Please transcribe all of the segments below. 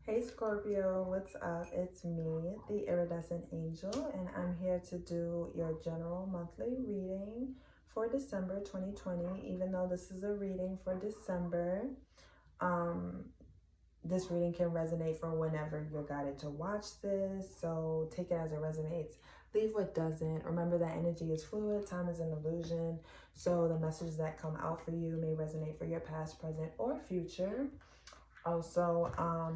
Hey Scorpio, what's up? It's me, the Iridescent Angel, and I'm here to do your general monthly reading for December 2020. Even though this is a reading for December, this reading can resonate for whenever you're guided to watch this, so take it as it resonates. Leave what doesn't. Remember that energy is fluid, time is an illusion, so the messages that come out for you may resonate for your past, present, or future. Also,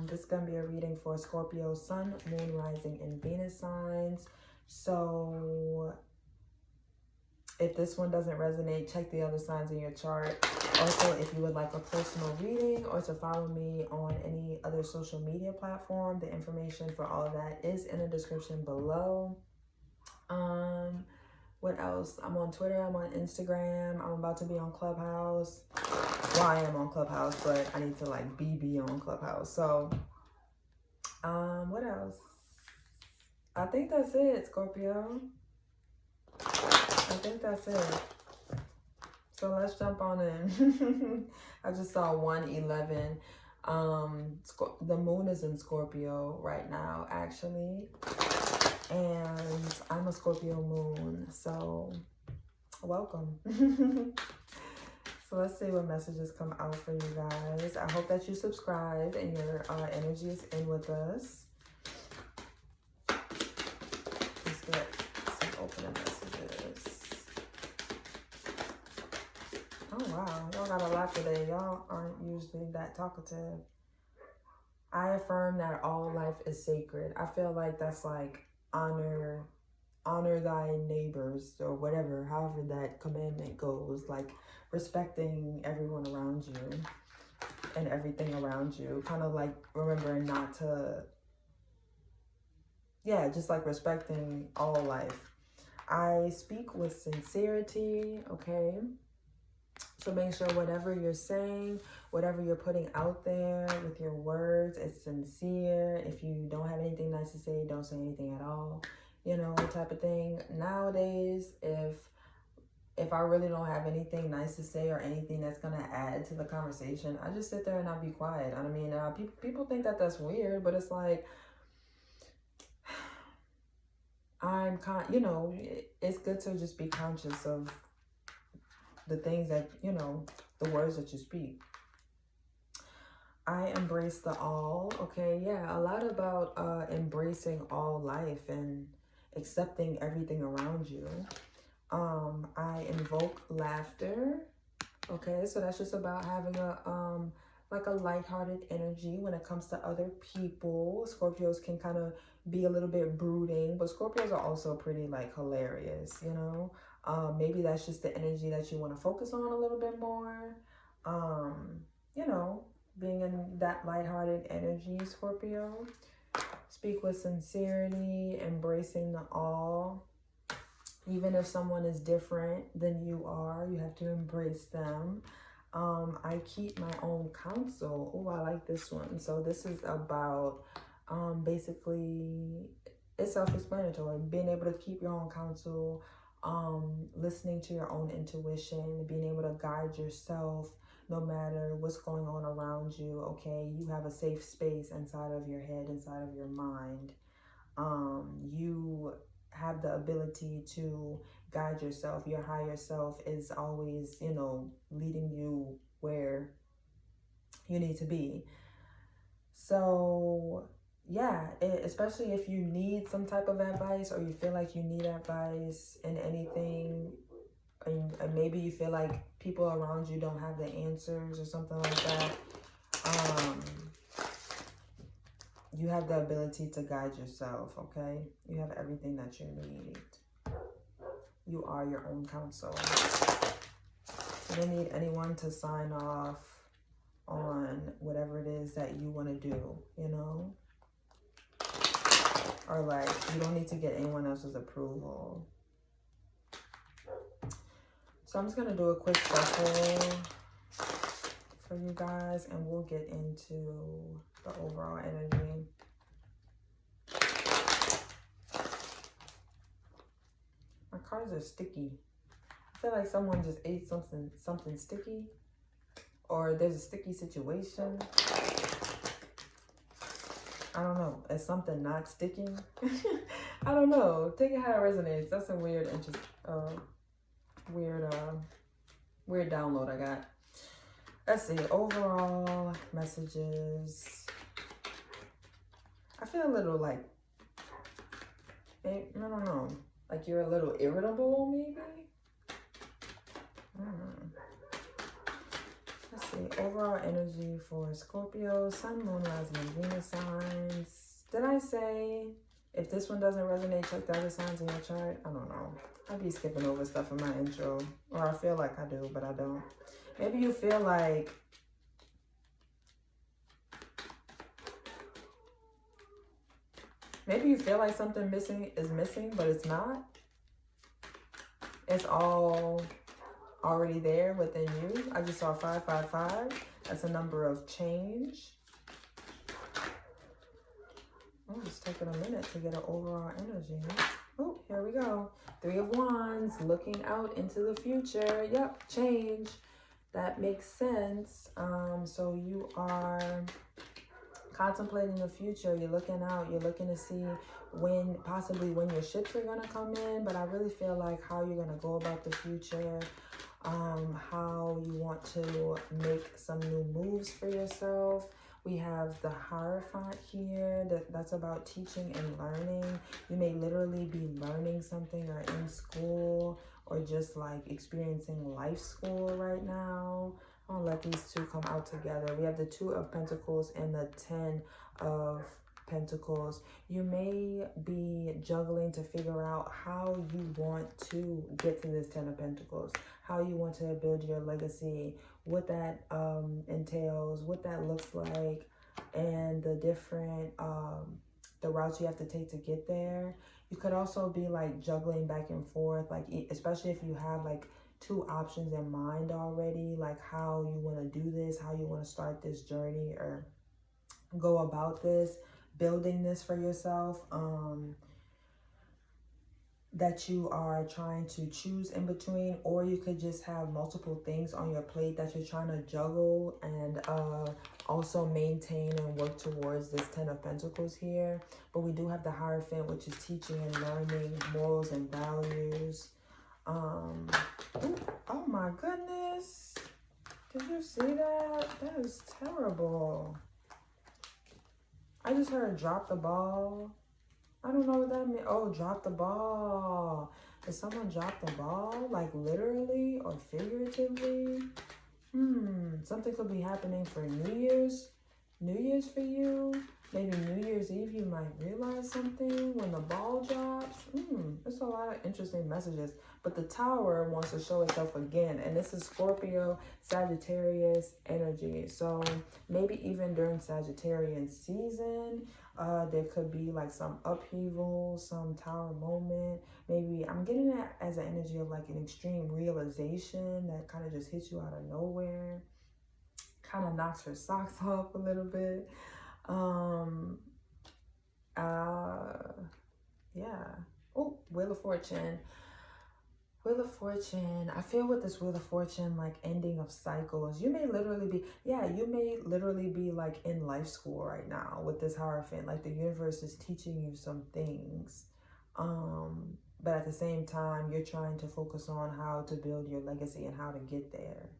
this is going to be a reading for Scorpio, Sun, Moon, Rising, and Venus signs. So if this one doesn't resonate, check the other signs in your chart. Also, if you would like a personal reading or to follow me on any other social media platform, the information for all of that is in the description below. What else? I'm on Twitter, I'm on Instagram, I'm about to be on Clubhouse. Well, I am on Clubhouse, but I need to like be on Clubhouse. So, what else? I think that's it, Scorpio. I think that's it. So let's jump on in. I just saw 111. The moon is in Scorpio right now, actually. And I'm a Scorpio moon, so welcome. So let's see what messages come out for you guys. I hope that you subscribed and your energy is in with us. Let's get some opening messages. Oh wow, y'all got a lot today. Y'all aren't usually that talkative. I affirm that all life is sacred. I feel like that's like honor thy neighbors or whatever, however that commandment goes, like respecting everyone around you and everything around you, kind of like remembering not to, just like respecting all life. I speak with sincerity, okay? So make sure whatever you're saying, whatever you're putting out there with your words, it's sincere. If you don't have anything nice to say, don't say anything at all, you know, type of thing. Nowadays, if I really don't have anything nice to say or anything that's going to add to the conversation, I just sit there and I'll be quiet. I mean, people think that that's weird, but it's like, it's good to just be conscious of the things that, the words that you speak. I embrace the all, okay? Yeah, a lot about embracing all life and accepting everything around you. I invoke laughter, okay? So that's just about having a lighthearted energy when it comes to other people. Scorpios can kind of be a little bit brooding, but Scorpios are also pretty like hilarious, you know? Maybe that's just the energy that you want to focus on a little bit more. Being in that lighthearted energy, Scorpio. Speak with sincerity, embracing the all. Even if someone is different than you are, you have to embrace them. I keep my own counsel. Oh, I like this one. So this is about basically, it's self-explanatory. Being able to keep your own counsel, listening to your own intuition, being able to guide yourself no matter what's going on around you, okay? You have a safe space inside of your head, inside of your mind. You have the ability to guide yourself. Your higher self is always, leading you where you need to be. So yeah, especially if you need some type of advice or you feel like you need advice in anything, and maybe you feel like people around you don't have the answers or something like that, you have the ability to guide yourself, okay? You have everything that you need. You are your own counsel. You don't need anyone to sign off on whatever it is that you want to do, Or like, you don't need to get anyone else's approval. So I'm just going to do a quick shuffle for you guys, and we'll get into the overall energy. My cards are sticky. I feel like someone just ate something sticky, or there's a sticky situation. I don't know. Is something not sticking? I don't know. Take it how it resonates. That's a weird, weird download I got. Let's see. Overall messages. I feel a little like, I don't know. Like you're a little irritable, maybe? Let's see, overall energy for Scorpio, Sun, Moon, Rising, and Venus signs. Did I say if this one doesn't resonate, check the other signs in your chart? I don't know. I be skipping over stuff in my intro. Or I feel like I do, but I don't. Maybe you feel like something is missing, but it's not. It's all already there within you. I just saw 555. That's a number of change. Oh, it's taking a minute to get an overall energy. Oh, here we go. 3 of Wands, looking out into the future. Yep, change. That makes sense. So you are contemplating the future. You're looking out. You're looking to see possibly when your ships are going to come in. But I really feel like how you're going to go about the future. How you want to make some new moves for yourself. We have the Hierophant here. That's about teaching and learning. You may literally be learning something or in school or just like experiencing life school right now. I'll let these two come out together. We have the 2 of Pentacles and the 10 of Pentacles. You may be juggling to figure out how you want to get to this 10 of Pentacles, how you want to build your legacy, what that entails, what that looks like, and the different the routes you have to take to get there. You could also be like juggling back and forth, like especially if you have like 2 options in mind already, like how you want to do this, how you want to start this journey or go about this, building this for yourself, that you are trying to choose in between. Or you could just have multiple things on your plate that you're trying to juggle and also maintain and work towards this 10 of Pentacles here. But we do have the Hierophant, which is teaching and learning, morals and values. Oh my goodness, did you see that? That is terrible. I just heard drop the ball. I don't know what that means. Oh, drop the ball. Did someone drop the ball? Like literally or figuratively? Something could be happening for New Year's. New Year's for you. Maybe New Year's Eve you might realize something when the ball drops. There's a lot of interesting messages. But the Tower wants to show itself again. And this is Scorpio, Sagittarius energy. So maybe even during Sagittarian season, there could be like some upheaval, some Tower moment. Maybe I'm getting it as an energy of like an extreme realization that kind of just hits you out of nowhere. Kind of knocks her socks off a little bit. Yeah. Oh, Wheel of Fortune. Wheel of Fortune. I feel with this Wheel of Fortune, like ending of cycles. You may literally be like in life school right now with this Hierophant. Like the universe is teaching you some things. But at the same time, you're trying to focus on how to build your legacy and how to get there.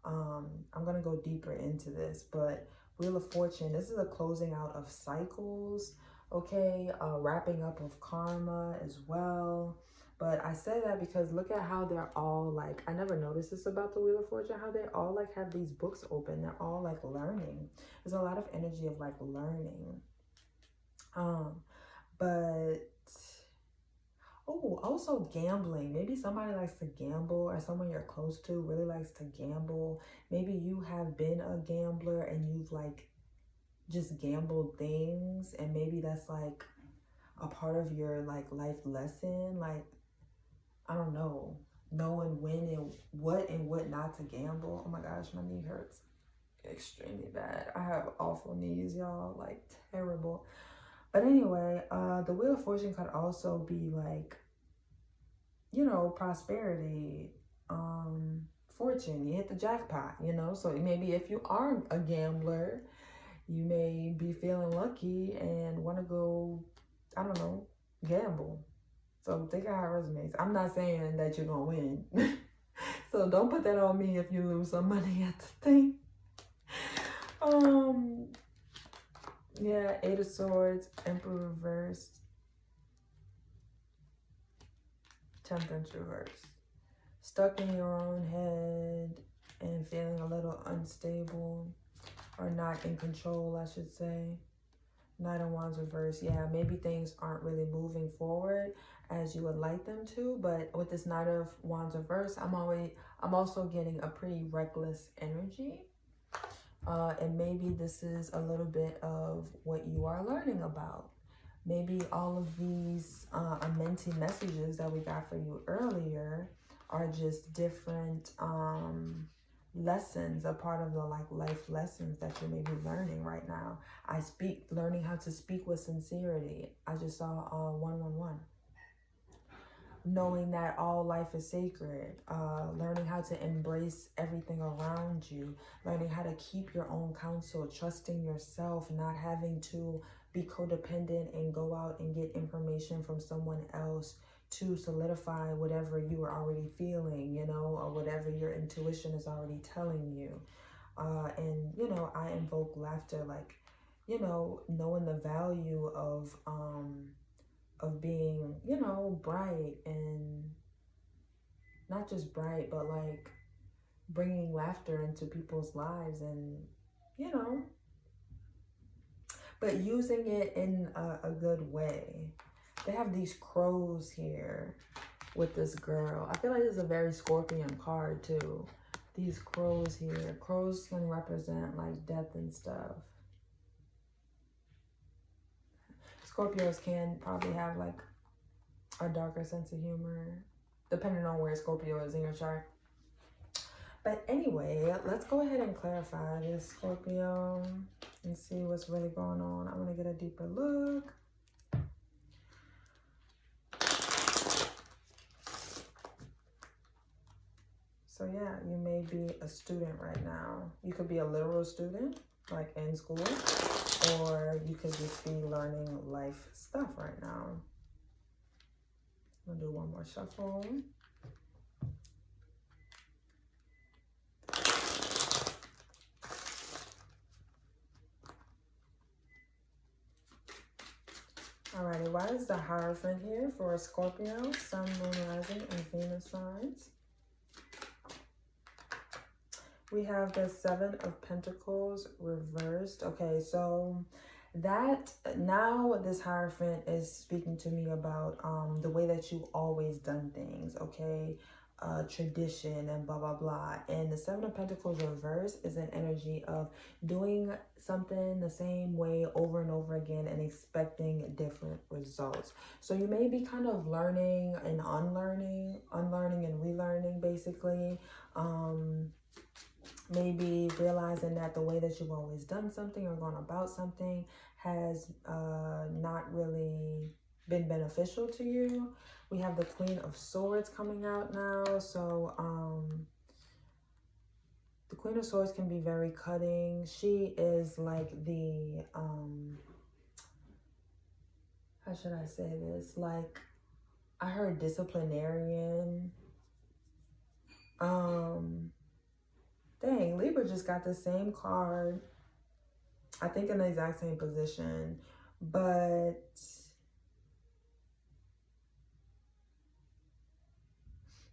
I'm going to go deeper into this, but Wheel of Fortune, this is a closing out of cycles, okay? Wrapping up of karma as well. But I say that because look at how they're all like, I never noticed this about the Wheel of Fortune, how they all like have these books open. They're all like learning. There's a lot of energy of like learning. But oh, also gambling. Maybe somebody likes to gamble, or someone you're close to really likes to gamble. Maybe you have been a gambler and you've like just gambled things, and maybe that's like a part of your like life lesson. Like, I don't know, knowing when and what not to gamble. Oh my gosh, my knee hurts extremely bad. I have awful knees, y'all, like terrible. But anyway, the Wheel of Fortune could also be like, you know, prosperity, fortune. You hit the jackpot, you know. So maybe if you are a gambler, You may be feeling lucky and want to go, I don't know, gamble. So think of our resumes. I'm not saying that you're going to win. So don't put that on me if you lose some money at the thing. Yeah, Eight of Swords, Emperor reversed, Temperance reversed. Stuck in your own head and feeling a little unstable or not in control, I should say. Knight of Wands reversed. Yeah, maybe things aren't really moving forward as you would like them to, but with this Knight of Wands reversed, I'm also getting a pretty reckless energy. And maybe this is a little bit of what you are learning about. Maybe all of these mentee messages that we got for you earlier are just different lessons, a part of the life lessons that you may be learning right now. Learning how to speak with sincerity. I just saw 111. Knowing that all life is sacred, learning how to embrace everything around you, learning how to keep your own counsel, trusting yourself, not having to be codependent and go out and get information from someone else to solidify whatever you are already feeling, you know, or whatever your intuition is already telling you. And, you know, I invoke laughter, like, you know, knowing the value of being, you know, bright, and not just bright, but like bringing laughter into people's lives, and, you know, but using it in a good way. They have these crows here with this girl. I feel like this is a very Scorpion card too. These crows here. Crows can represent like death and stuff. Scorpios can probably have like a darker sense of humor, depending on where Scorpio is in your chart. But anyway, let's go ahead and clarify this, Scorpio, and see what's really going on. I'm going to get a deeper look. So yeah, you may be a student right now. You could be a literal student, like in school, or you could just be learning life stuff right now. I'm gonna do one more shuffle. Alrighty, why is the Hierophant here for Scorpio, Sun, Moon, Rising, and Venus signs? We have the Seven of Pentacles reversed. Okay, so that now this Hierophant is speaking to me about the way that you've always done things, okay? Tradition and blah, blah, blah. And the Seven of Pentacles reverse is an energy of doing something the same way over and over again and expecting different results. So you may be kind of learning and unlearning and relearning, basically. Maybe realizing that the way that you've always done something or gone about something has not really been beneficial to you. We have the Queen of Swords coming out now. So the Queen of Swords can be very cutting. She is like the, how should I say this? Like, I heard disciplinarian. Dang, Libra just got the same card. I think in the exact same position, but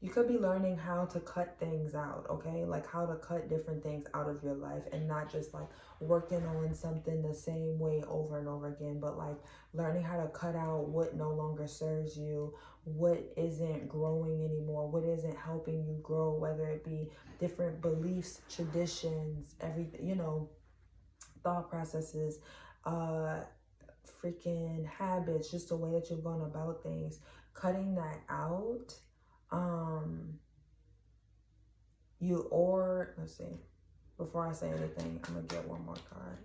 you could be learning how to cut things out, okay? Like how to cut different things out of your life and not just like working on something the same way over and over again, but like learning how to cut out what no longer serves you, what isn't growing anymore, what isn't helping you grow, whether it be different beliefs, traditions, everything, you know, thought processes, freaking habits, just the way that you've gone about things, cutting that out. Let's see, before I say anything, I'm gonna get one more card.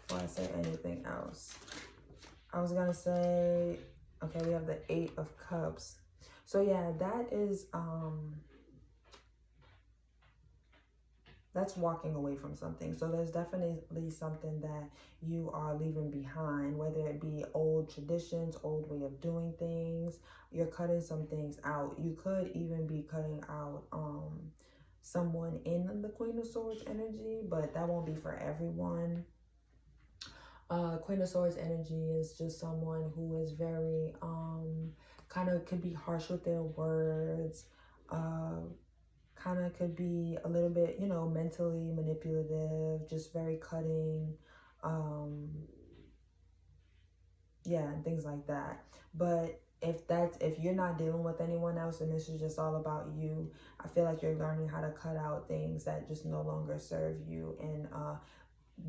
Before I say anything else, I was gonna say, okay, we have the Eight of Cups. So yeah, that is, That's walking away from something. So there's definitely something that you are leaving behind, whether it be old traditions, old way of doing things. You're cutting some things out. You could even be cutting out someone in the Queen of Swords energy, but that won't be for everyone. Queen of Swords energy is just someone who is very kind of could be harsh with their words, kind of could be a little bit, you know, mentally manipulative, just very cutting, yeah, and things like that. But if you're not dealing with anyone else and this is just all about you, I feel like you're learning how to cut out things that just no longer serve you, and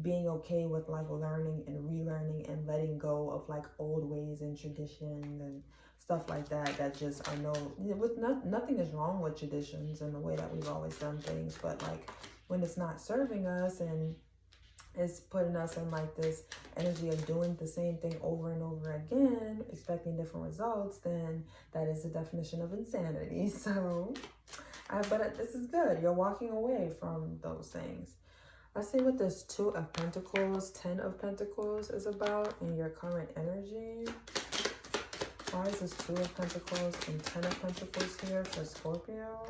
being okay with like learning and relearning and letting go of like old ways and traditions and stuff like that, that just are nothing is wrong with traditions and the way that we've always done things, but like when it's not serving us and it's putting us in like this energy of doing the same thing over and over again, expecting different results, then that is the definition of insanity. So but this is good. You're walking away from those things. Let's see what this 2 of Pentacles, 10 of Pentacles is about in your current energy. Why is this 2 of Pentacles and 10 of Pentacles here for Scorpio?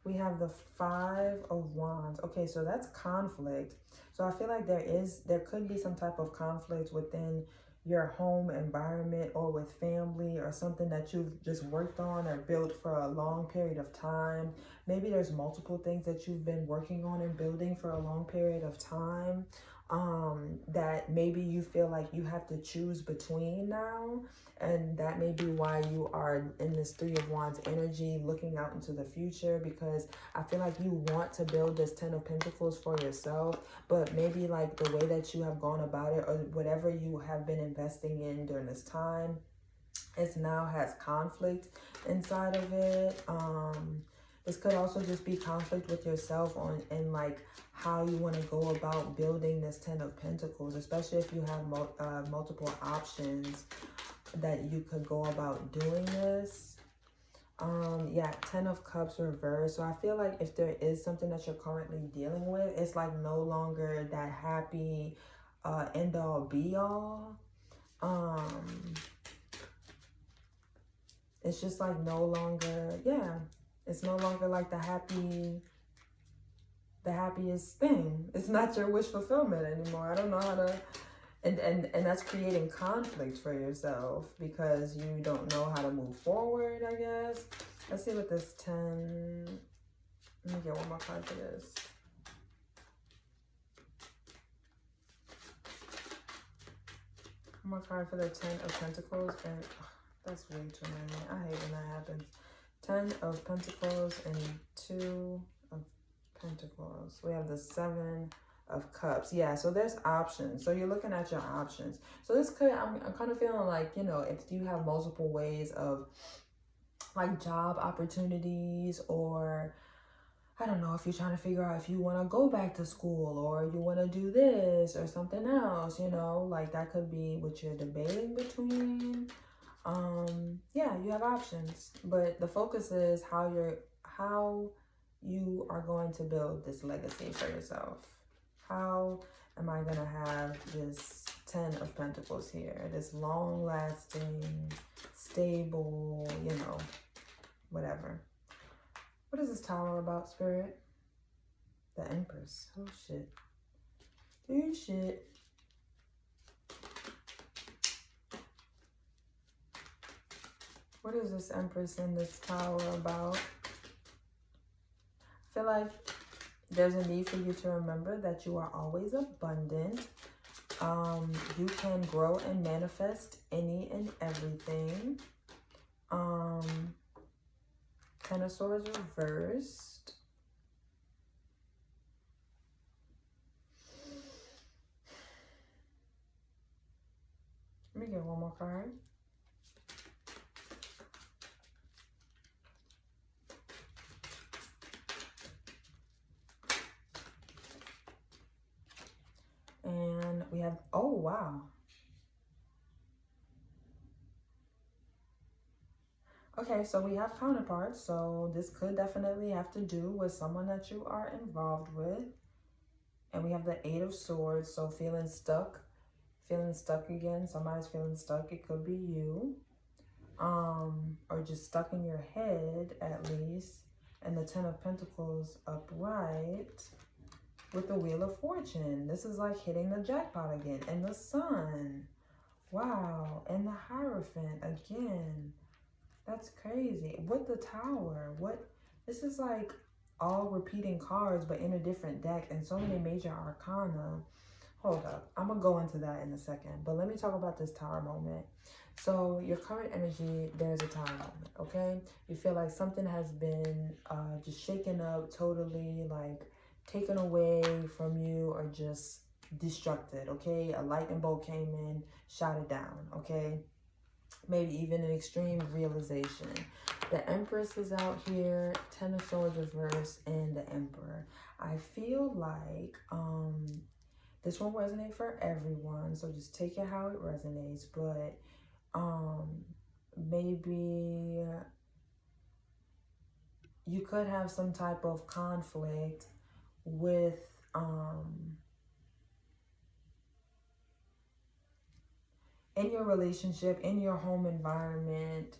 We have the 5 of Wands. Okay, so that's conflict. So I feel like there could be some type of conflict within your home environment or with family, or something that you've just worked on or built for a long period of time. Maybe there's multiple things that you've been working on and building for a long period of time, that maybe you feel like you have to choose between now. And that may be why you are in this 3 of Wands energy, looking out into the future, because I feel like you want to build this 10 of Pentacles for yourself, but maybe like the way that you have gone about it, or whatever you have been investing in during this time, it now has conflict inside of it. This could also just be conflict with yourself and like how you want to go about building this 10 of Pentacles, especially if you have multiple options that you could go about doing this. Yeah, 10 of Cups reversed. So I feel like if there is something that you're currently dealing with, it's like no longer that happy end all be all. It's just like no longer, yeah, it's no longer like the happiest thing. It's not your wish fulfillment anymore. I don't know how to, and that's creating conflict for yourself because you don't know how to move forward, I guess. Let's see what this 10, let me get one more card for this. One more card for the 10 of Pentacles, and that's way too many. I hate when that happens. 10 of Pentacles and 2 of Pentacles. We have the 7 of Cups. Yeah, so there's options. So you're looking at your options. So this could, I'm kind of feeling like, you know, if you have multiple ways of like job opportunities, or I don't know, if you're trying to figure out if you want to go back to school or you want to do this or something else, you know, like that could be what you're debating between. Yeah, you have options, but the focus is how you are going to build this legacy for yourself. How am I going to have this 10 of Pentacles here? This long-lasting, stable, you know, whatever. What is this Tower about, Spirit? The Empress. Oh, shit. Dude, shit. What is this Empress in this Tower about? I feel like there's a need for you to remember that you are always abundant. You can grow and manifest any and everything. 10 of Swords reversed. Let me get one more card. And we have, oh, wow. Okay, Okay, so we have counterparts. So this could definitely have to do with someone that you are involved with. And we have the Eight of Swords. So feeling stuck again. Somebody's feeling stuck. It could be you. Or just stuck in your head at least. And the Ten of Pentacles upright with the Wheel of Fortune. This is like hitting the jackpot again. And the Sun. Wow. And the Hierophant again. That's crazy. With the Tower. What? This is like all repeating cards, but in a different deck. And so many major arcana. Hold up. I'm going to go into that in a second. But let me talk about this Tower moment. So your current energy, there's a Tower moment, okay? You feel like something has been just shaken up, totally like taken away from you, or just destructed, okay? A lightning bolt came in, shot it down, okay? Maybe even an extreme realization. The Empress is out here, Ten of Swords reverse, and the Emperor. I feel like this won't resonate for everyone, so just take it how it resonates. But maybe you could have some type of conflict with in your relationship, in your home environment,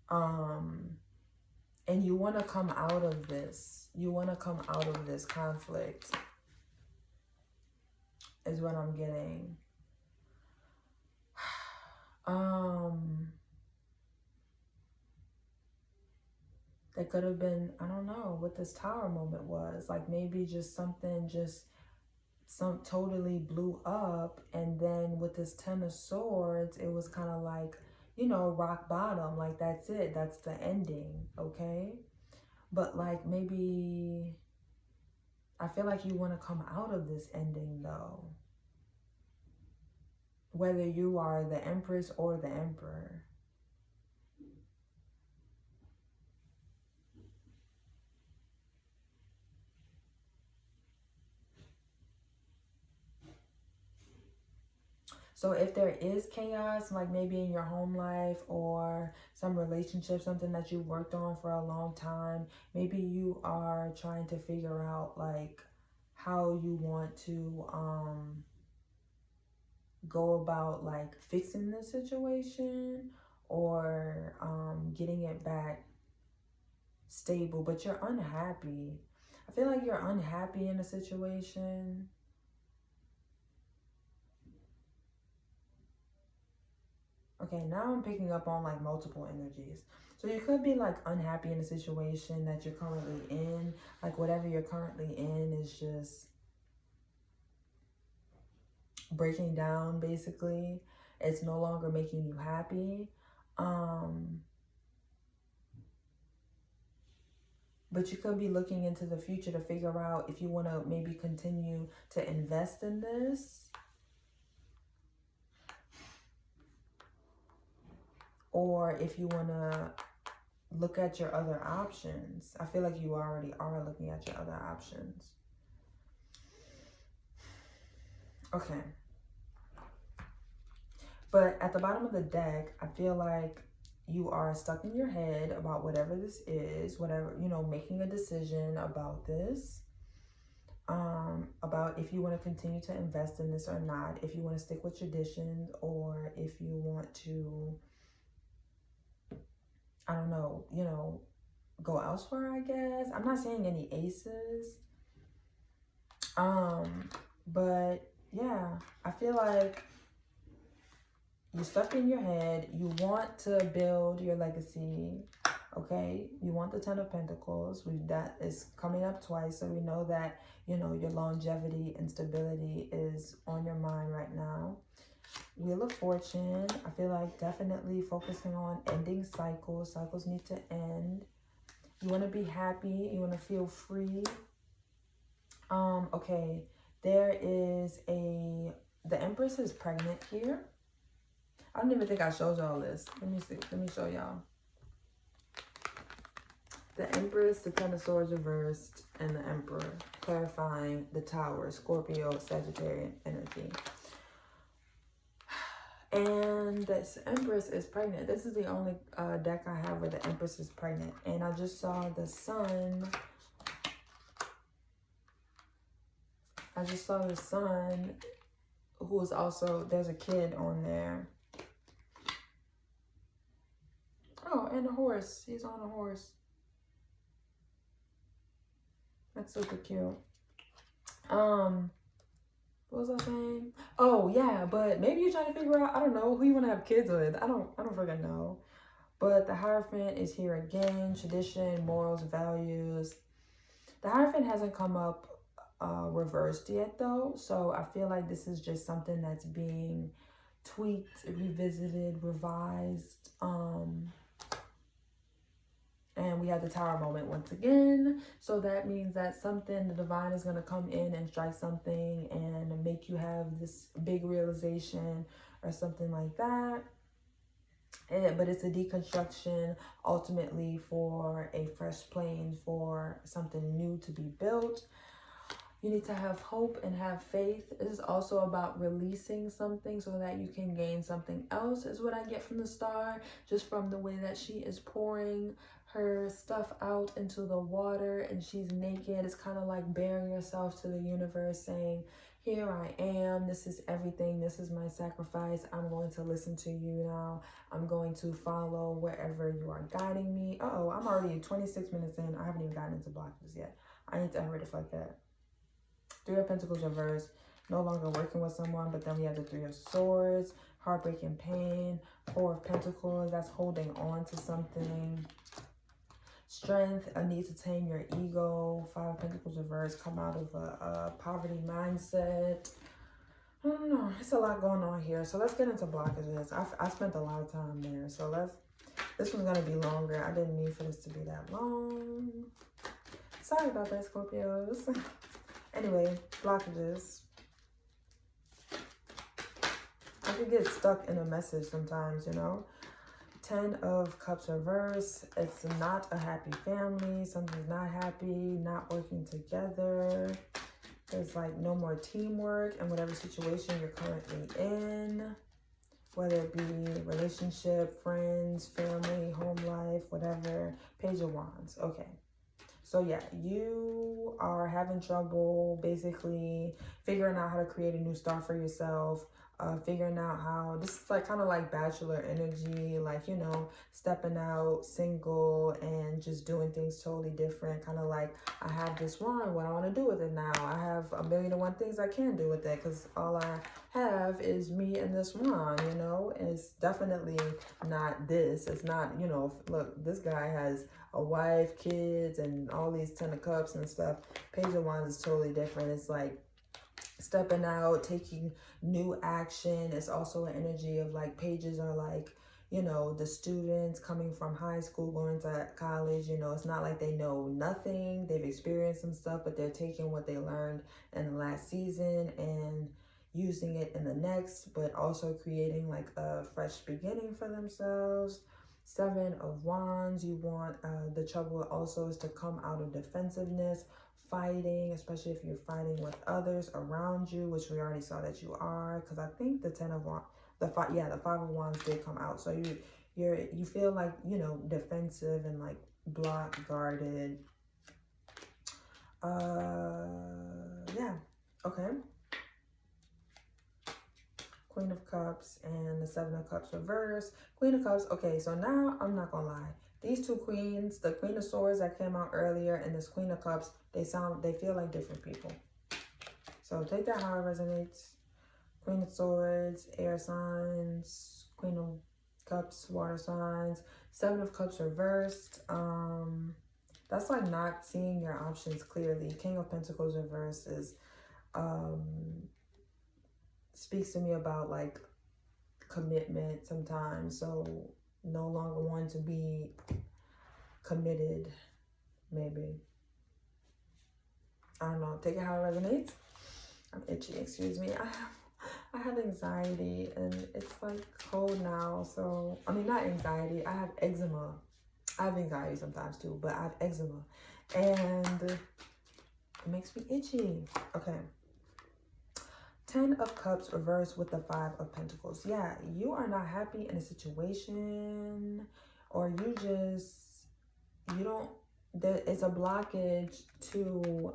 and you want to come out of this. You want to come out of this conflict is what I'm getting. That could have been, I don't know what this Tower moment was. Like maybe just something totally blew up, and then with this Ten of Swords, it was kind of like, you know, rock bottom. Like that's it. That's the ending, okay? But like maybe, I feel like you want to come out of this ending though. Whether you are the Empress or the Emperor. So if there is chaos, like maybe in your home life or some relationship, something that you worked on for a long time, maybe you are trying to figure out like how you want to go about like fixing the situation, or getting it back stable, but you're unhappy. I feel like you're unhappy in a situation. Okay, now I'm picking up on like multiple energies. So you could be like unhappy in a situation that you're currently in. Like whatever you're currently in is just breaking down, basically. It's no longer making you happy. But you could be looking into the future to figure out if you want to maybe continue to invest in this. Or if you want to look at your other options. I feel like you already are looking at your other options. Okay. But at the bottom of the deck, I feel like you are stuck in your head about whatever this is, whatever, you know, making a decision about this. About if you want to continue to invest in this or not, if you want to stick with traditions, or if you want to, I don't know, you know, go elsewhere, I guess. I'm not saying any aces. But yeah, I feel like you're stuck in your head. You want to build your legacy, okay? You want the Ten of Pentacles. That is coming up twice, so we know that, you know, your longevity and stability is on your mind right now. Wheel of Fortune, I feel like definitely focusing on ending cycles. Cycles need to end. You want to be happy. You want to feel free. Okay, there is the Empress is pregnant here. I don't even think I showed y'all this. Let me see. Let me show y'all. The Empress, the Ten of Swords reversed, and the Emperor, clarifying the Tower, Scorpio, Sagittarian energy. And this Empress is pregnant. This is the only deck I have where the Empress is pregnant. And I just saw the Sun. I just saw the Sun, who is also, there's a kid on there. Oh, and a horse. He's on a horse. That's super cute. What was I saying? Oh, yeah, but maybe you're trying to figure out, I don't know, who you want to have kids with. I don't freaking know. But the Hierophant is here again. Tradition, morals, values. The Hierophant hasn't come up reversed yet, though. So I feel like this is just something that's being tweaked, revisited, revised. And we have the Tower moment once again. So that means that something, the divine is going to come in and strike something and make you have this big realization or something like that. But it's a deconstruction ultimately for a fresh plane, for something new to be built. You need to have hope and have faith. This is also about releasing something so that you can gain something else, is what I get from the star, just from the way that she is pouring her stuff out into the water and she's naked. It's kind of like bearing yourself to the universe, saying, here I am, this is everything, this is my sacrifice, I'm going to listen to you now, I'm going to follow wherever you are guiding me. Uh-oh, I'm already 26 minutes in, I haven't even gotten into blockages yet. I need to hurry the fuck up. Three of Pentacles reversed, no longer working with someone, but then we have the Three of Swords, heartbreak and pain. Four of Pentacles, that's holding on to something. Strength, a need to tame your ego. Five of Pentacles reversed, come out of a poverty mindset. I don't know, it's a lot going on here. So let's get into blockages. I spent a lot of time there. So this one's gonna be longer. I didn't mean for this to be that long. Sorry about that, Scorpios. Anyway, blockages. I could get stuck in a message sometimes, you know. 10 of Cups reverse. It's not a happy family. Something's not happy, not working together. There's like no more teamwork in whatever situation you're currently in. Whether it be relationship, friends, family, home life, whatever. Page of Wands. Okay. So yeah, you are having trouble basically figuring out how to create a new start for yourself, figuring out how, this is like kind of like bachelor energy, like, you know, stepping out single and just doing things totally different. Kind of like, I have this wand, what I want to do with it now. I have 1,000,001 things I can do with it because all I have is me and this wand, you know. It's definitely not this. It's not, you know, look, this guy has a wife, kids, and all these 10 of Cups and stuff. Page of Wands is totally different. It's like stepping out, taking new action. It's also an energy of like, pages are like, you know, the students coming from high school, going to college. You know, it's not like they know nothing. They've experienced some stuff, but they're taking what they learned in the last season and using it in the next, but also creating like a fresh beginning for themselves. 7 of Wands, you want the trouble also is to come out of defensiveness, fighting, especially if you're fighting with others around you, which we already saw that you are, because I think the 10 of Wands, the 5 of Wands did come out. So you feel like, you know, defensive and like blocked, guarded. Yeah, okay. Queen of Cups and the 7 of Cups reverse. Queen of Cups, okay, so now I'm not gonna lie. These two queens, the Queen of Swords that came out earlier and this Queen of Cups, they feel like different people. So take that how it resonates. Queen of Swords, air signs. Queen of Cups, water signs. 7 of Cups reversed. That's like not seeing your options clearly. King of Pentacles reversed is speaks to me about like commitment sometimes. So no longer want to be committed, maybe. I don't know. Take it how it resonates. I'm itchy, excuse me. I have anxiety and it's like cold now. So, I mean, not anxiety. I have eczema. I have anxiety sometimes too, but I have eczema. And it makes me itchy. Okay. Ten of Cups reversed with the Five of Pentacles. Yeah, you are not happy in a situation, or you don't, there is a blockage to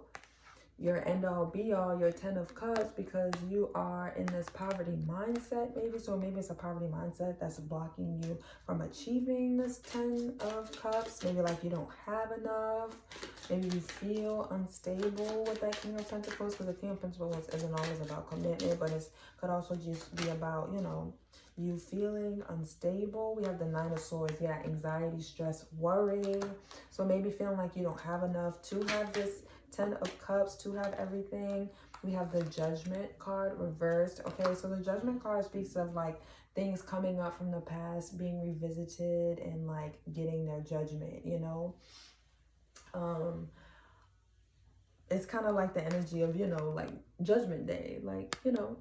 your end all be all, your Ten of Cups, because you are in this poverty mindset, maybe. So maybe it's a poverty mindset that's blocking you from achieving this Ten of Cups. Maybe like you don't have enough. Maybe you feel unstable with that King of Pentacles, because the King of Pentacles isn't always about commitment, but it could also just be about, you know, you feeling unstable. We have the Nine of Swords. Yeah, anxiety, stress, worry. So maybe feeling like you don't have enough to have this Ten of Cups, to have everything. We have the Judgment card reversed. Okay, so the Judgment card speaks of like things coming up from the past being revisited and like getting their judgment, you know. It's kind of like the energy of, you know, like Judgment Day, like, you know,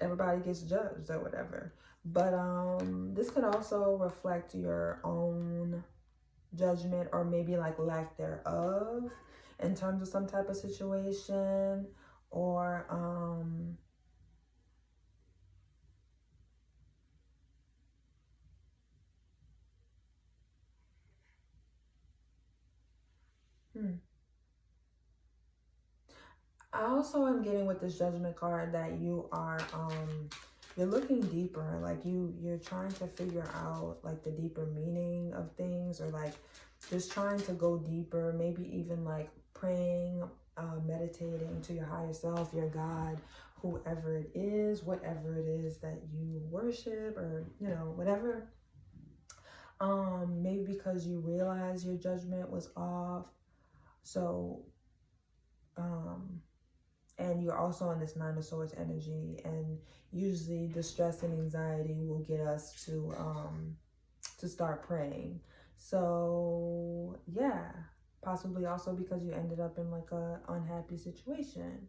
everybody gets judged or whatever. But this could also reflect your own judgment, or maybe like lack thereof, in terms of some type of situation, or I also am getting with this Judgment card that you are you're looking deeper, like you're trying to figure out like the deeper meaning of things, or like just trying to go deeper, maybe even like praying, meditating to your higher self, your God, whoever it is, whatever it is that you worship, or, you know, whatever. Maybe because you realize your judgment was off. So, and you're also in this Nine of Swords energy, and usually the stress and anxiety will get us to start praying. So yeah, possibly also because you ended up in like a unhappy situation.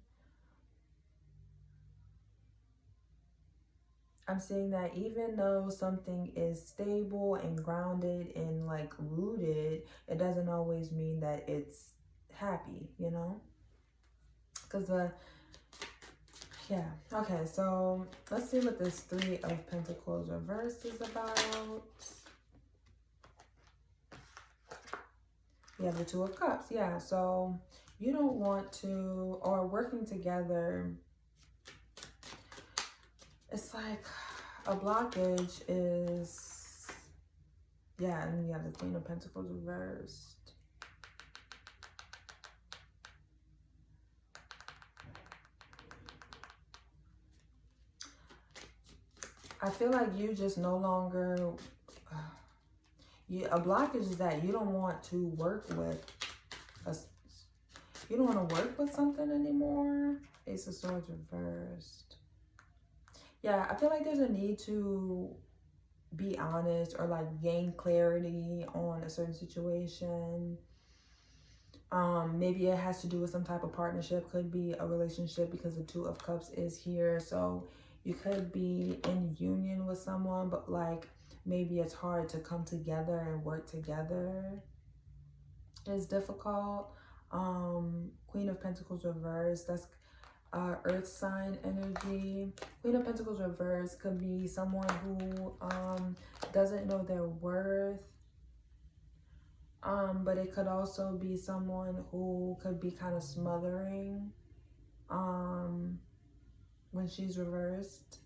I'm saying that even though something is stable and grounded and like rooted, it doesn't always mean that it's happy, you know? Because yeah, okay, so let's see what this Three of Pentacles reversed is about. You have the Two of Cups. Yeah, so you don't want to, or working together, it's like a blockage is, yeah, and you have the Queen of Pentacles reversed. I feel like you just no longer, a blockage is that you don't want to work with you don't want to work with something anymore. Ace of Swords reversed. Yeah, I feel like there's a need to be honest, or like gain clarity on a certain situation. Maybe it has to do with some type of partnership, could be a relationship, because the Two of Cups is here. So you could be in union with someone, but like maybe it's hard to come together and work together. It's difficult. Queen of Pentacles reversed, that's earth sign energy. Queen of Pentacles reversed could be someone who doesn't know their worth. But it could also be someone who could be kind of smothering when she's reversed.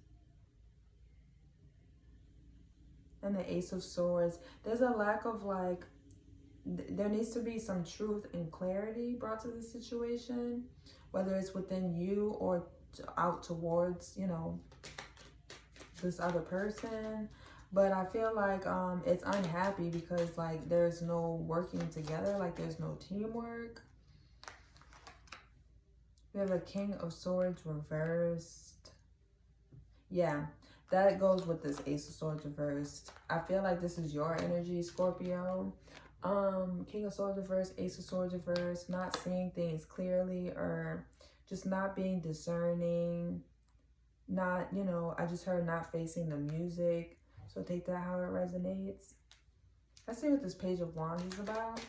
And the Ace of Swords, there's a lack of like, there needs to be some truth and clarity brought to the situation, whether it's within you or out towards, you know, this other person. But I feel like it's unhappy because like there's no working together, like there's no teamwork. We have the King of Swords reversed. Yeah, that goes with this Ace of Swords reversed. I feel like this is your energy, Scorpio. King of Swords reversed, Ace of Swords reversed, not seeing things clearly, or just not being discerning. Not, you know, I just heard not facing the music. So take that how it resonates. Let's see what this Page of Wands is about.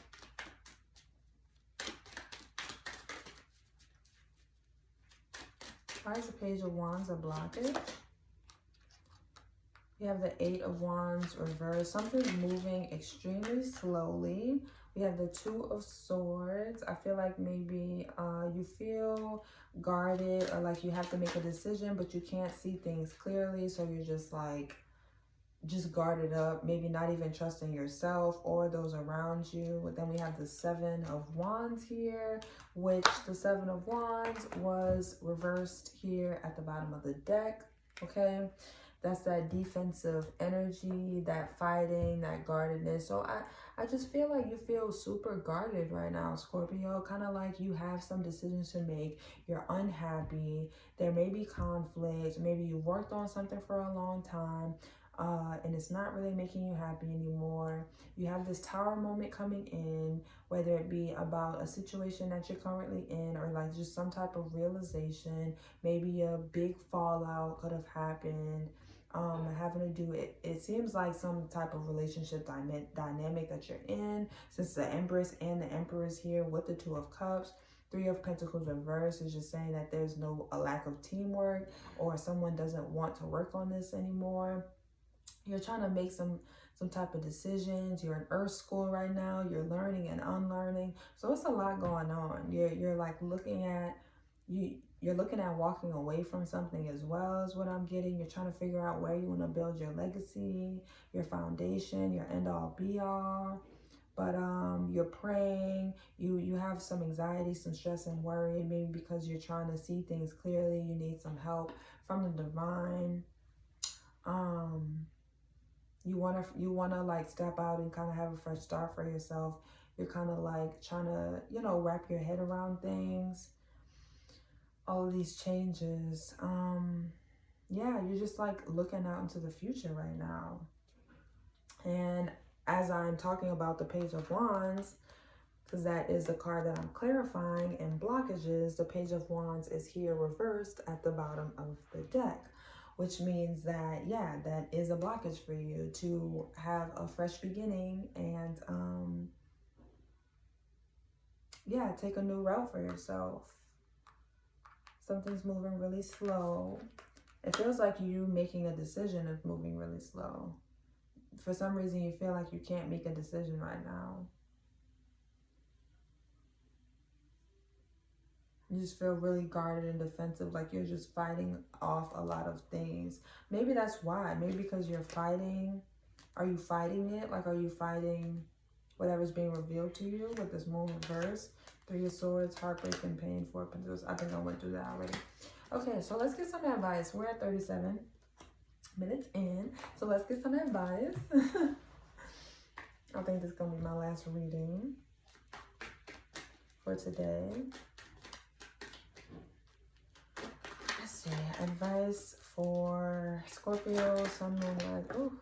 Why is the Page of Wands a blockage? We have the Eight of Wands reversed. Something's moving extremely slowly. We have the Two of Swords. I feel like maybe you feel guarded, or like you have to make a decision, but you can't see things clearly. So you're just like, just guarded up, maybe not even trusting yourself or those around you. But then we have the Seven of Wands here, which the Seven of Wands was reversed here at the bottom of the deck, okay? That's that defensive energy, that fighting, that guardedness. So I just feel like you feel super guarded right now, Scorpio. Kind of like you have some decisions to make. You're unhappy. There may be conflict. Maybe you worked on something for a long time, and it's not really making you happy anymore. You have this Tower moment coming in, whether it be about a situation that you're currently in, or like just some type of realization. Maybe a big fallout could have happened. Having to do it seems like some type of relationship dynamic that you're in, since the Empress and the Emperor is here with the Two of Cups. Three of Pentacles reverse is just saying that there's a lack of teamwork, or someone doesn't want to work on this anymore. You're trying to make some type of decisions. You're in Earth school right now. You're learning and unlearning. So it's a lot going on. You're like looking at You're looking at walking away from something as well, is what I'm getting. You're trying to figure out where you want to build your legacy, your foundation, your end all be all. But you're praying. You have some anxiety, some stress and worry, maybe because you're trying to see things clearly. You need some help from the divine. You wanna like step out and kind of have a fresh start for yourself. You're kind of like trying to, wrap your head around things. All of these changes. Yeah, you're just like looking out into the future right now. And as I'm talking about the Page of Wands, because that is the card that I'm clarifying, and blockages, the Page of Wands is here reversed at the bottom of the deck, which means that, yeah, that is a blockage for you to have a fresh beginning and, yeah, take a new route for yourself. Something's moving really slow. It feels like you making a decision is moving really slow. For some reason, you feel like you can't make a decision right now. You just feel really guarded and defensive, like you're just fighting off a lot of things. Maybe that's why. Maybe because you're fighting. Are you fighting it? Like, are you fighting whatever's being revealed to you with this Moon reverse? Three of Swords, heartbreak and pain, Four of Pentacles. I think I went through that already. Okay, so let's get some advice. We're at 37 minutes in, so let's get some advice. I think this is going to be my last reading for today. Let's see. Advice for Scorpio, Sun, Moon, Rise. Ooh.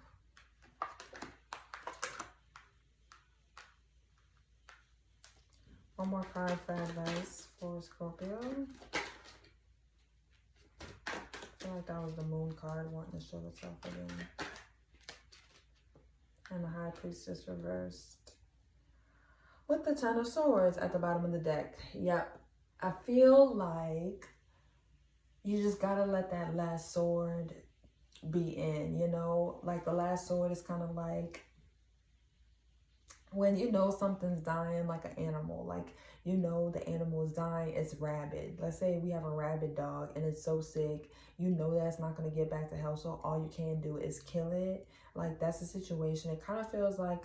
One more card for advice for Scorpio. I feel like that was the Moon card wanting to show itself again. And the High Priestess reversed. With the Ten of Swords at the bottom of the deck. Yep. I feel like you just gotta let that last sword be in, Like the last sword is kind of like when something's dying, like an animal, like the animal is dying, it's rabid. Let's say we have a rabid dog and it's so sick, that's not going to get back to health, so all you can do is kill it. Like, that's the situation. It kind of feels like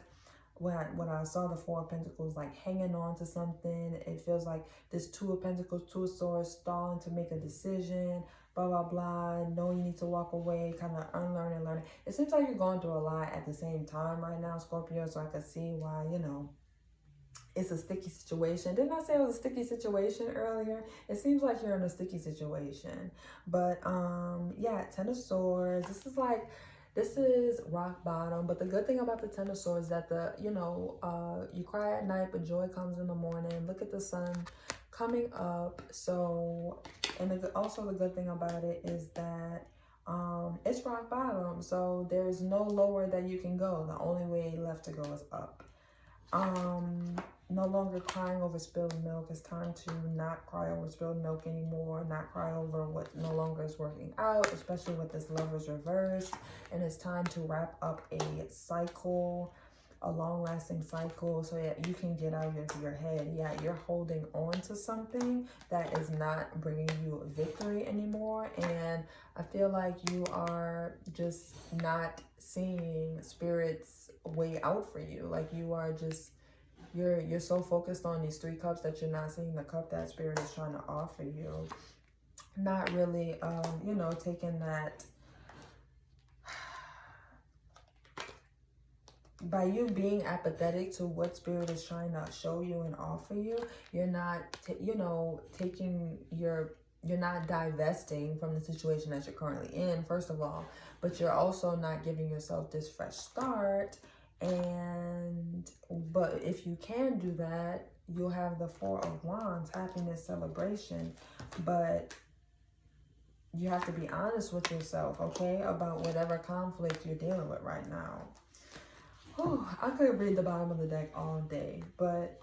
when I saw the Four of Pentacles, like hanging on to something. It feels like this Two of Pentacles, Two of Swords, stalling to make a decision, blah, blah, blah. Know you need to walk away, kind of unlearn and learn. It seems like you're going through a lot at the same time right now, Scorpio. So I can see why, it's a sticky situation. Didn't I say it was a sticky situation earlier? It seems like you're in a sticky situation. But, yeah, Ten of Swords. This is rock bottom, but the good thing about the Ten of Swords is that you cry at night, but joy comes in the morning. Look at the sun coming up. So, and also the good thing about it is that it's rock bottom. So there's no lower that you can go. The only way left to go is up. no longer crying over spilled milk. It's time to not cry over spilled milk anymore, not cry over what no longer is working out, especially with this Lover's reverse. And it's time to wrap up a cycle, a long-lasting cycle, so that you can get out of your head. Yeah, you're holding on to something that is not bringing you victory anymore, and I feel like you are just not seeing Spirit's way out for you. Like you are just, you're so focused on these 3 cups that you're not seeing the cup that Spirit is trying to offer you. Not really, you know, taking that. By you being apathetic to what Spirit is trying to show you and offer you, you're not, you know, you're not divesting from the situation that you're currently in, first of all, but you're also not giving yourself this fresh start. But if you can do that, you'll have the 4 of Wands, happiness, celebration. But you have to be honest with yourself, okay, about whatever conflict you're dealing with right now. Whew, I could read the bottom of the deck all day, but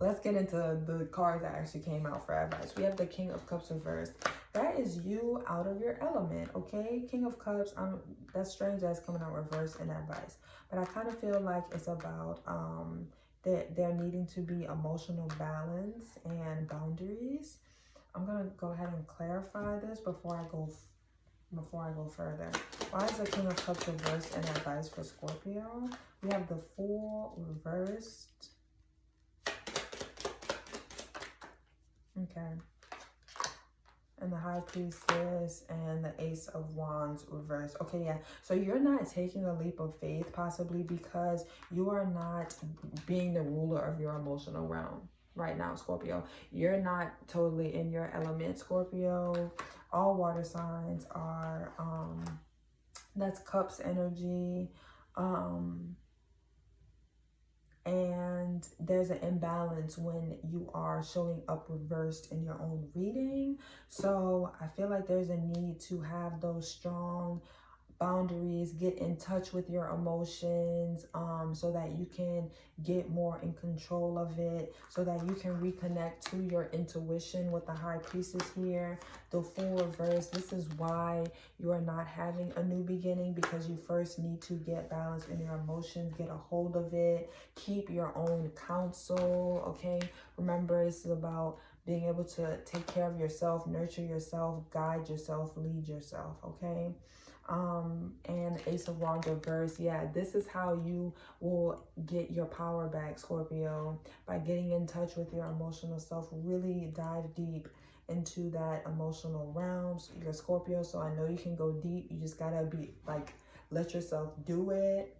let's get into the cards that actually came out for advice. We have the King of Cups reversed. That is you out of your element, okay? King of Cups, that's strange that's coming out reversed in advice. But I kind of feel like it's about there needing to be emotional balance and boundaries. I'm going to go ahead and clarify this before I go further. Why is the King of Cups reversed in advice for Scorpio? We have the Fool reversed. Okay. And the High Priestess and the Ace of Wands reversed. Okay, yeah. So you're not taking a leap of faith, possibly because you are not being the ruler of your emotional realm right now, Scorpio. You're not totally in your element, Scorpio. All water signs are, that's Cups energy. And there's an imbalance when you are showing up reversed in your own reading. So I feel like there's a need to have those strong boundaries, get in touch with your emotions, so that you can get more in control of it, so that you can reconnect to your intuition with the High Priestess here. The Fool reverse, this is why you are not having a new beginning, because you first need to get balance in your emotions, get a hold of it, keep your own counsel, okay? Remember, this is about being able to take care of yourself, nurture yourself, guide yourself, lead yourself, okay? And Ace of Wands reverse, yeah, this is how you will get your power back, Scorpio, by getting in touch with your emotional self. Really dive deep into that emotional realm. So you're Scorpio, so I know you can go deep. You just gotta be like, let yourself do it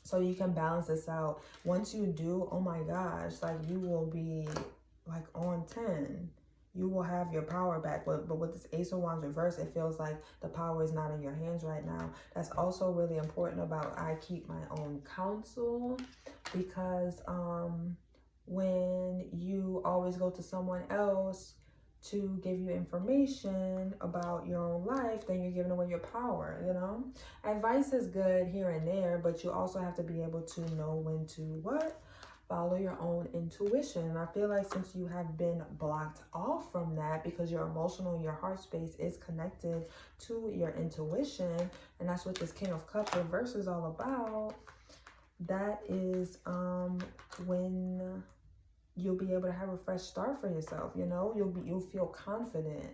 so you can balance this out. Once you do, oh my gosh, like you will be like on 10. You will have your power back. But with this Ace of Wands reverse, it feels like the power is not in your hands right now. That's also really important about I keep my own counsel, because when you always go to someone else to give you information about your own life, then you're giving away your power, you know? Advice is good here and there, but you also have to be able to know when to what? Follow your own intuition. And I feel like since you have been blocked off from that, because your emotional, your heart space is connected to your intuition, and that's what this King of Cups reverse is all about, that is when you'll be able to have a fresh start for yourself, you know? You'll feel confident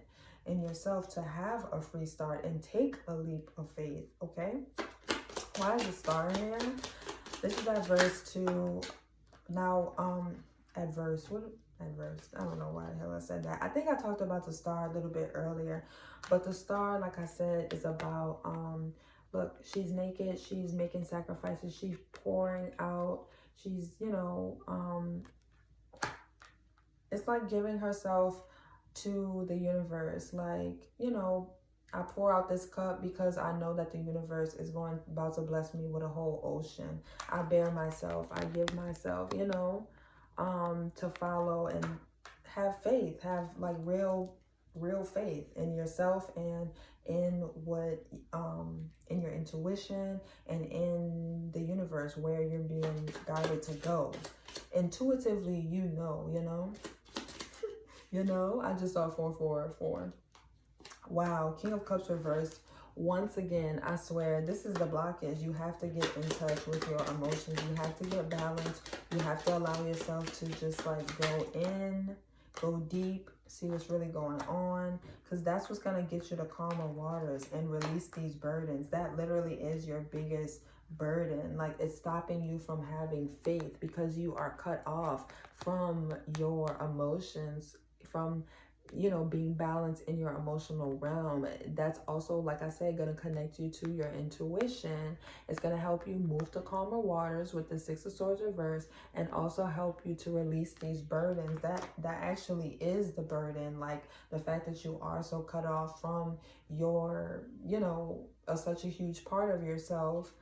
in yourself to have a free start and take a leap of faith, okay? Why is the Star in there? This is adverse to... Now, adverse, I don't know why the hell I said that. I think I talked about the Star a little bit earlier, but the Star, like I said, is about, look, she's naked, she's making sacrifices, she's pouring out, she's, you know, it's like giving herself to the universe, like, you know, I pour out this cup because I know that the universe is about to bless me with a whole ocean. I bear myself. I give myself, you know, to follow and have faith, have like real real faith in yourself and in what in your intuition and in the universe where you're being guided to go. Intuitively, you know. You know, I just saw 444. Wow, King of Cups reversed. Once again, I swear, this is the blockage. You have to get in touch with your emotions. You have to get balanced. You have to allow yourself to just like go in, go deep, see what's really going on. Because that's what's going to get you to calmer waters and release these burdens. That literally is your biggest burden. Like, it's stopping you from having faith because you are cut off from your emotions, from being balanced in your emotional realm. That's also, like I said, going to connect you to your intuition. It's going to help you move to calmer waters with the Six of Swords reverse, and also help you to release these burdens. That actually is the burden, like the fact that you are so cut off from your, such a huge part of yourself.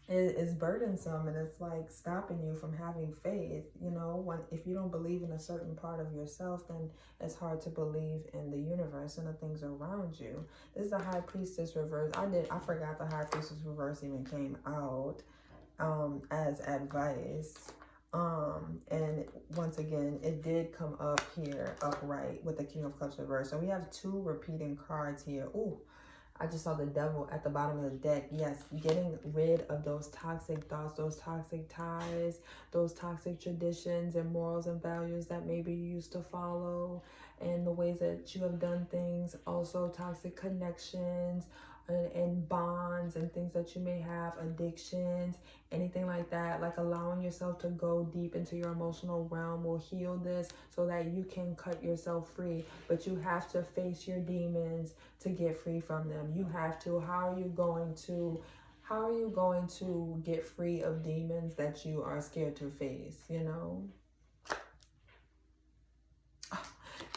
Is burdensome, and it's like stopping you from having faith. If you don't believe in a certain part of yourself, then it's hard to believe in the universe and the things around you. This is the High Priestess reverse. I forgot the High Priestess reverse even came out as advice. And once again, it did come up here upright with the King of Cups reverse. So we have 2 repeating cards here. Ooh, I just saw the Devil at the bottom of the deck. Yes, getting rid of those toxic thoughts, those toxic ties, those toxic traditions and morals and values that maybe you used to follow, and the ways that you have done things. Also toxic connections and bonds and things that you may have, addictions, anything like that. Like, allowing yourself to go deep into your emotional realm will heal this so that you can cut yourself free. But you have to face your demons to get free from them. You have to. How are you going to get free of demons that you are scared to face,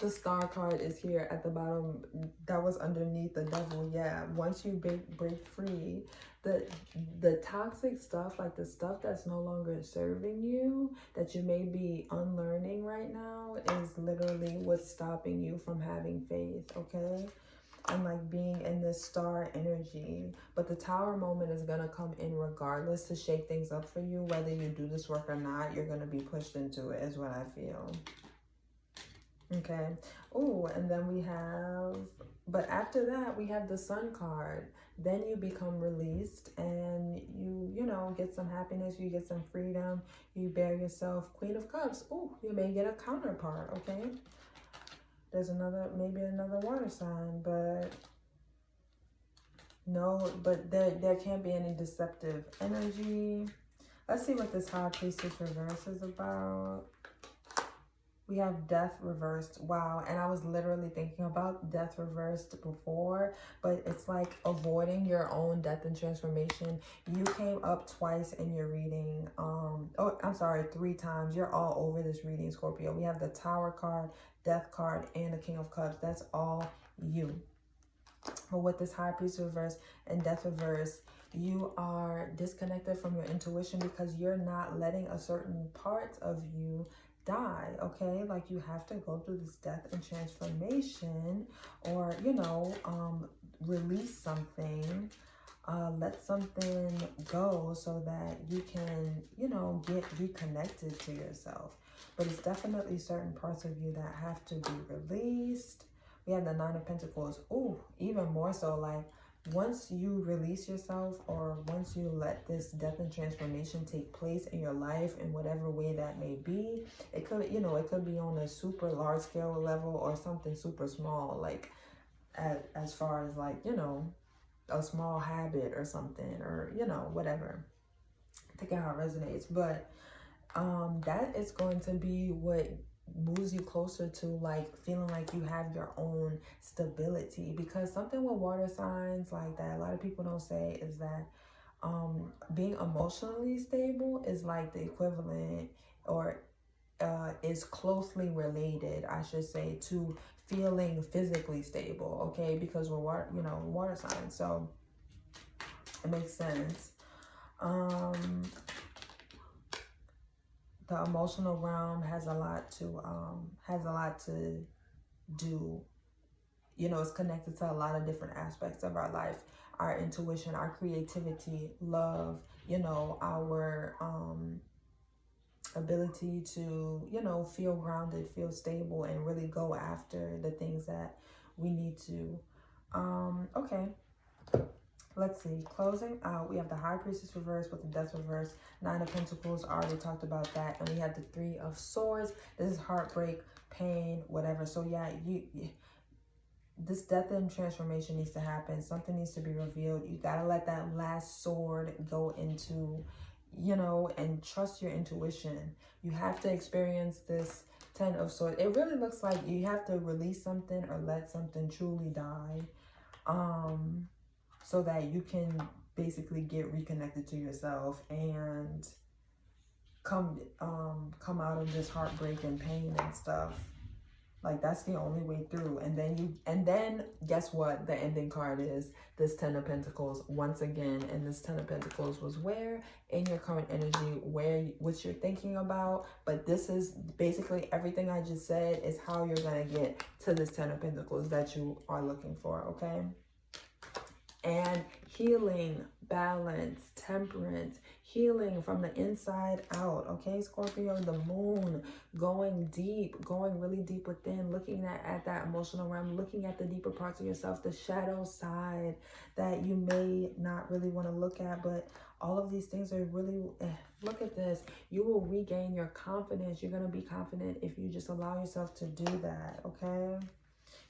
The Star card is here at the bottom. That was underneath the Devil. Yeah, once you break free, the toxic stuff, like the stuff that's no longer serving you, that you may be unlearning right now, is literally what's stopping you from having faith, okay? And like being in this star energy. But the Tower moment is going to come in regardless to shake things up for you. Whether you do this work or not, you're going to be pushed into it, is what I feel. Okay. Oh, and then we have, but after that, we have the Sun card. Then you become released, and you get some happiness, you get some freedom, you bear yourself. Queen of Cups. Oh, you may get a counterpart, okay? There's maybe another water sign, but no, but there can't be any deceptive energy. Let's see what this High Priestess reverse is about. We have Death reversed. Wow. And I was literally thinking about Death reversed before, but it's like avoiding your own death and transformation. You came up twice in your reading. Oh, I'm sorry, 3 times. You're all over this reading, Scorpio. We have the Tower card, Death card, and the King of Cups. That's all you. But with this High Priest reverse and Death reverse, you are disconnected from your intuition because you're not letting a certain part of you die, okay? Like, you have to go through this death and transformation, or release something, let something go so that you can get reconnected to yourself. But it's definitely certain parts of you that have to be released. We have the Nine of Pentacles. Ooh, even more so, like, once you release yourself, or once you let this death and transformation take place in your life in whatever way that may be, it could, it could be on a super large scale level or something super small, like as far as like, a small habit or something, or, whatever. I think how it resonates, but that is going to be what moves you closer to like feeling like you have your own stability. Because something with water signs like that a lot of people don't say is that being emotionally stable is like the equivalent, or is closely related, I should say, to feeling physically stable, okay? Because we're water signs, so it makes sense. The emotional realm has a lot to do. You know, it's connected to a lot of different aspects of our life. Our intuition, our creativity, love, you know, our ability to, you know, feel grounded, feel stable, and really go after the things that we need to. Okay. Let's see. Closing out, we have the High Priestess reverse with the Death reverse. 9 of Pentacles, already talked about that. And we have the 3 of Swords. This is heartbreak, pain, whatever. So yeah, this death and transformation needs to happen. Something needs to be revealed. You got to let that last sword go into, you know, and trust your intuition. You have to experience this 10 of Swords. It really looks like you have to release something or let something truly die. So that you can basically get reconnected to yourself and come out of this heartbreak and pain and stuff. Like, that's the only way through. And then guess what? The ending card is this 10 of Pentacles once again. And this 10 of Pentacles was where in your current energy, what you're thinking about. But this is basically everything I just said is how you're going to get to this 10 of Pentacles that you are looking for, okay? And healing, balance, temperance, healing from the inside out, okay, Scorpio? The moon, going deep, going really deep within, looking at that emotional realm, looking at the deeper parts of yourself, the shadow side that you may not really want to look at, but all of these things are really, look at this. You will regain your confidence. You're going to be confident if you just allow yourself to do that, okay?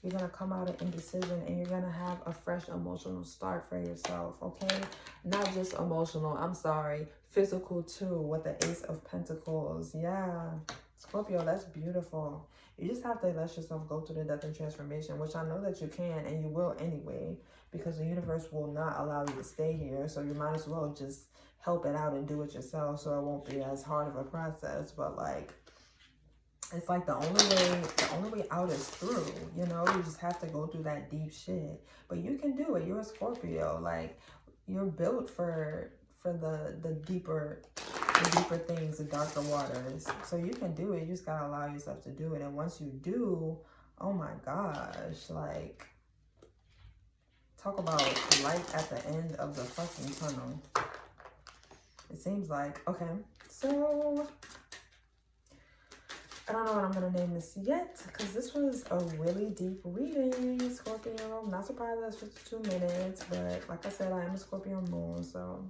You're going to come out of indecision and you're going to have a fresh emotional start for yourself, okay? Not just emotional, I'm sorry, physical too, with the Ace of Pentacles. Yeah, Scorpio, that's beautiful. You just have to let yourself go through the death and transformation, which I know that you can and you will anyway, because the universe will not allow you to stay here. So you might as well just help it out and do it yourself so it won't be as hard of a process. But like, it's like the only way out is through, you know? You just have to go through that deep shit. But you can do it. You're a Scorpio. Like, you're built for the deeper things, the darker waters. So you can do it. You just gotta allow yourself to do it. And once you do, oh my gosh, like, talk about light at the end of the fucking tunnel. It seems like. Okay, so I don't know what I'm going to name this yet, because this was a really deep reading, Scorpio. I'm not surprised that's 52 minutes, but like I said, I am a Scorpio moon, so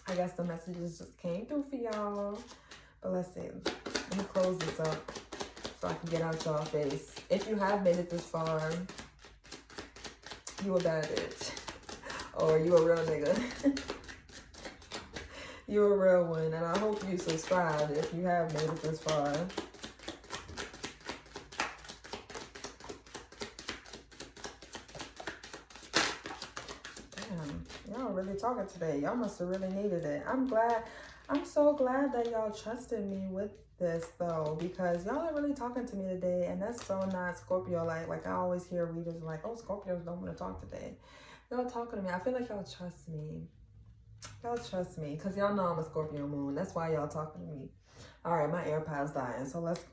I guess the messages just came through for y'all. But let's see. Let me close this up so I can get out y'all face. If you have made it this far, you a bad bitch. Or you a real nigga. You're a real one, and I hope you subscribe if you have made it this far. Y'all really talking today. Y'all must have really needed it. I'm so glad that y'all trusted me with this though, because y'all are really talking to me today, and that's so not Scorpio like I always hear readers like, oh, Scorpios don't want to talk today. Y'all talking to me. I feel like y'all trust me. Y'all trust me because y'all know I'm a Scorpio moon. That's why y'all talking to me. All right, my AirPod's dying, so let's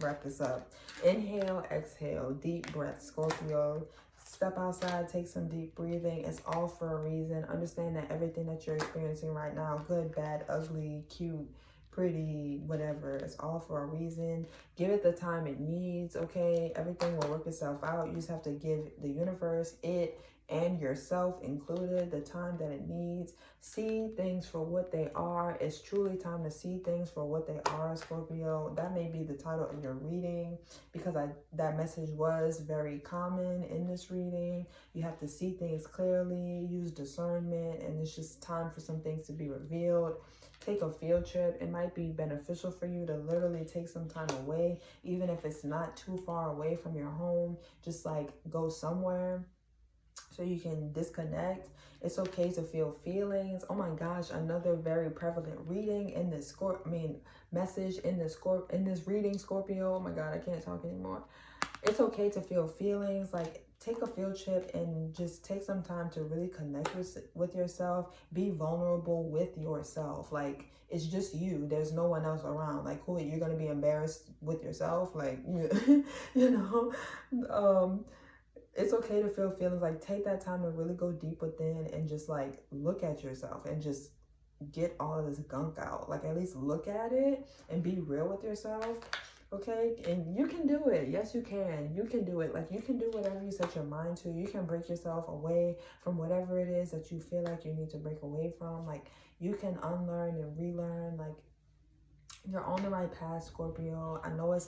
wrap this up. Inhale, exhale, deep breath, Scorpio. Step outside, take some deep breathing. It's all for a reason. Understand that everything that you're experiencing right now, good, bad, ugly, cute, pretty, whatever, it's all for a reason. Give it the time it needs, okay? Everything will work itself out. You just have to give the universe, it, and yourself included, the time that it needs. See things for what they are. It's truly time to see things for what they are, Scorpio. That may be the title of your reading, because that message was very common in this reading. You have to see things clearly, use discernment, and it's just time for some things to be revealed. Take a field trip. It might be beneficial for you to literally take some time away, even if it's not too far away from your home. Just like go somewhere so you can disconnect. It's okay to feel feelings. Oh my gosh, another very prevalent reading in this message in this reading, Scorpio. Oh my God, I can't talk anymore. It's okay to feel feelings. Like, take a field trip and just take some time to really connect with yourself. Be vulnerable with yourself. Like, it's just you. There's no one else around. Like, who, you're gonna be embarrassed with yourself? Like, you know, it's okay to feel feelings. Like, take that time to really go deep within and just like look at yourself and just get all of this gunk out. Like, at least look at it and be real with yourself. Okay, and you can do it. Yes, you can. You can do it. Like, you can do whatever you set your mind to. You can break yourself away from whatever it is that you feel like you need to break away from. Like, you can unlearn and relearn. Like, you're on the right path, Scorpio. I know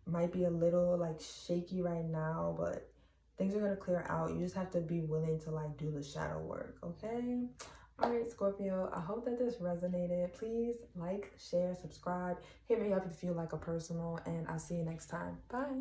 might be a little like shaky right now, but things are gonna clear out. You just have to be willing to like do the shadow work. Okay. All right, Scorpio, I hope that this resonated. Please like, share, subscribe. Hit me up if you like a personal, and I'll see you next time. Bye.